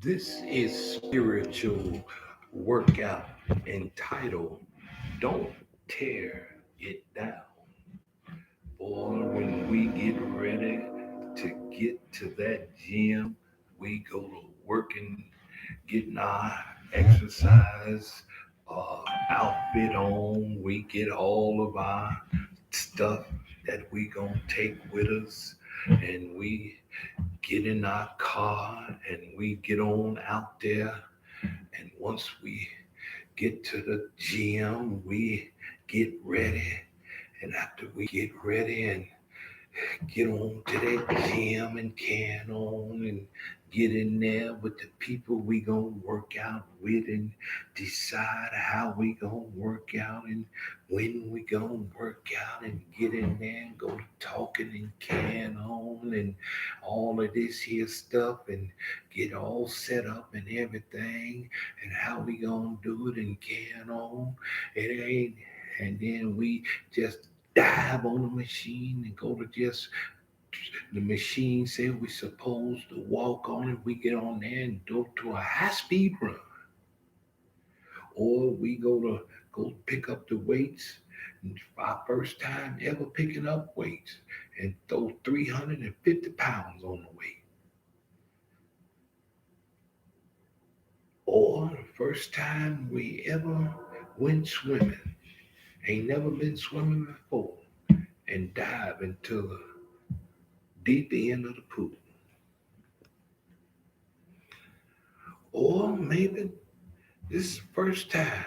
This is spiritual workout entitled Don't Tear It Down. Boy, when we get ready to get to that gym, we go to working, getting our exercise outfit on. We get all of our stuff that we gonna take with us, and we get in our car and we get on out there. And once we get to the gym, we get ready. And after we get ready and get on to that gym and can on and get in there with the people we gonna work out with and decide how we gonna work out and when we gonna work out and get in there and go to talking and can on and all of this here stuff and get all set up and everything and how we gonna do it and can on. It ain't, and then we just dive on the machine and go to just the machine said we're supposed to walk on it. We get on there and go to a high speed run, or we go pick up the weights. Our first time ever picking up weights and throw 350 pounds on the weight, or the first time we ever went swimming. Ain't never been swimming before and dive into the deep end of the pool. Or maybe this is the first time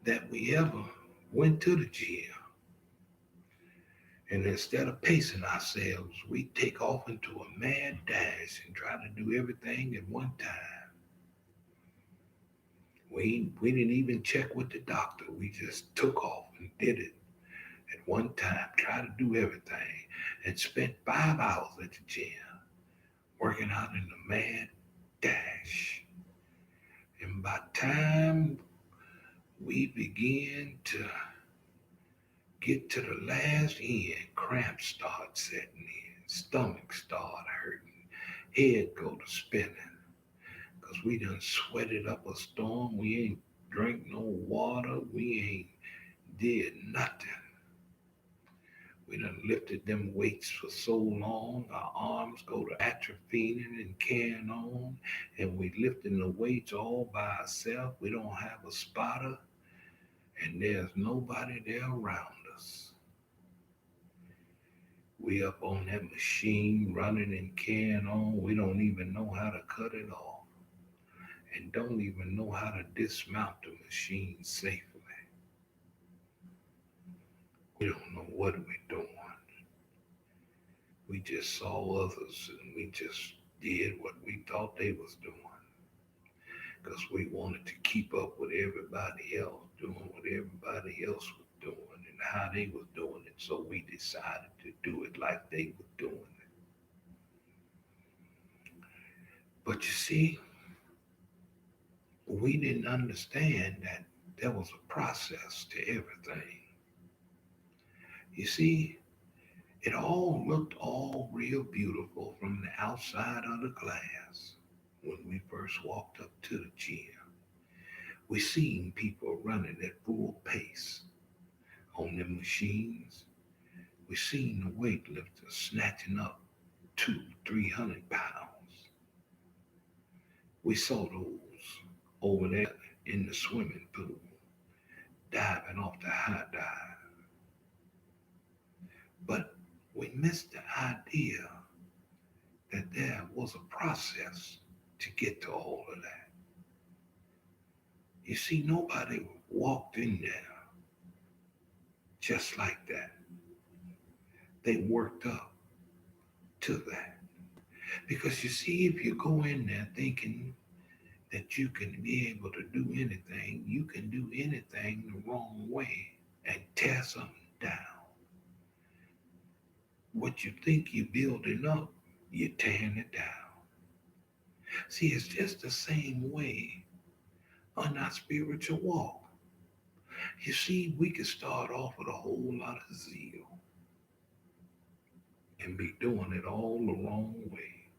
that we ever went to the gym. And instead of pacing ourselves, we take off into a mad dash and try to do everything at one time. We didn't even check with the doctor. We just took off and did it at one time, tried to do everything, and spent 5 hours at the gym working out in the mad dash. And by the time we began to get to the last end, cramps start setting in, stomach start hurting, head go to spinning. Cause we done sweated up a storm. We ain't drink no water. We ain't did nothing. We done lifted them weights for so long. Our arms go to atrophying and carrying on. And we lifting the weights all by ourselves. We don't have a spotter. And there's nobody there around us. We up on that machine running and carrying on. We don't even know how to cut it off and don't even know how to dismount the machine safely. We don't know what we're doing. We just saw others and we just did what we thought they was doing because we wanted to keep up with everybody else, doing what everybody else was doing and how they was doing it. So we decided to do it like they were doing it. But you see, we didn't understand that there was a process to everything. You see, it all looked all real beautiful from the outside of the glass when we first walked up to the gym. We seen people running at full pace on them machines. We seen the weightlifters snatching up 200-300 pounds. We saw those over there in the swimming pool diving off the high dive. But we missed the idea that there was a process to get to all of that. You see, nobody walked in there just like that. They worked up to that. Because you see, if you go in there thinking that you can be able to do anything, you can do anything the wrong way and tear something down. What you think you're building up, you're tearing it down. See, it's just the same way on our spiritual walk. You see, we could start off with a whole lot of zeal and be doing it all the wrong way.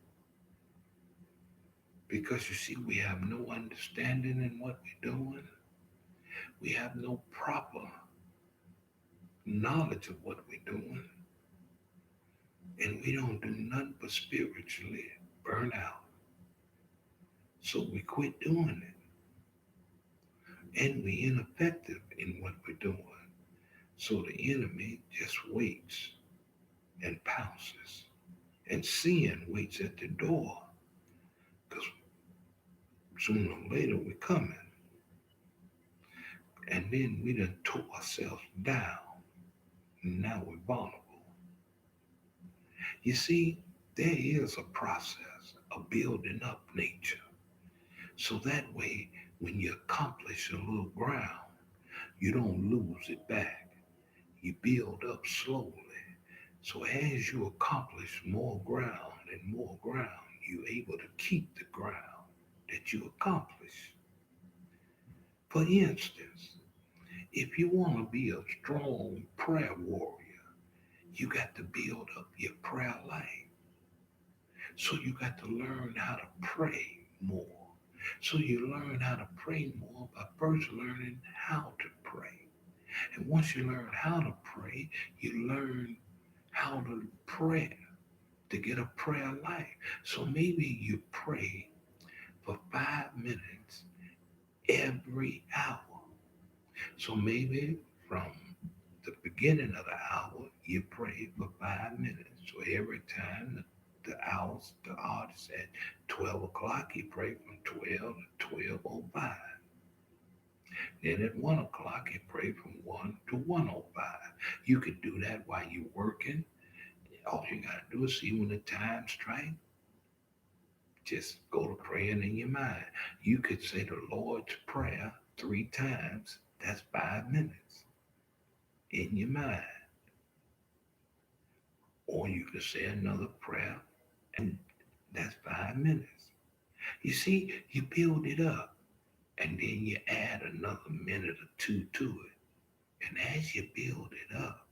Because you see, we have no understanding in what we're doing. We have no proper knowledge of what we're doing. And we don't do nothing but spiritually burn out. So we quit doing it. And we ineffective in what we're doing. So the enemy just waits and pounces. And sin waits at the door. Because sooner or later we're coming. And then we done tore ourselves down. Now we're vulnerable. You see, there is a process of building up nature. So that way, when you accomplish a little ground, you don't lose it back. You build up slowly. So as you accomplish more ground and more ground, you're able to keep the ground that you accomplish. For instance, if you want to be a strong prayer warrior, you got to build up your prayer life. So you got to learn how to pray more. So you learn how to pray more by first learning how to pray. And once you learn how to pray, you learn how to pray to get a prayer life. So maybe you pray for 5 minutes every hour. So maybe from the beginning of the hour, you pray for 5 minutes. So every time the artist at 12 o'clock, you pray from 12 to 12:05. Then at 1 o'clock, you pray from 1 to 1:05. You could do that while you're working. All you got to do is see when the time strikes, just go to praying in your mind. You could say the Lord's Prayer 3 times. That's 5 minutes in your mind. Or you could say another prayer, and that's 5 minutes. You see, you build it up, and then you add another minute or two to it. And as you build it up,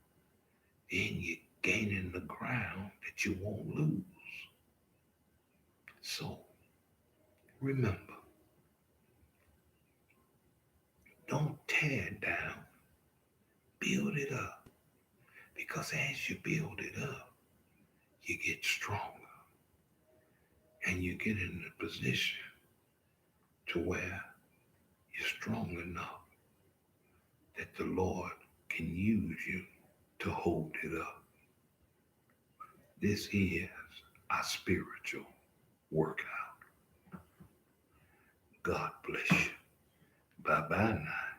then you're gaining the ground that you won't lose. So remember, don't tear it down, build it up. Because as you build it up, you get stronger and you get in a position to where you're strong enough that the Lord can use you to hold it up. This is our spiritual workout. God bless you. Bye bye now.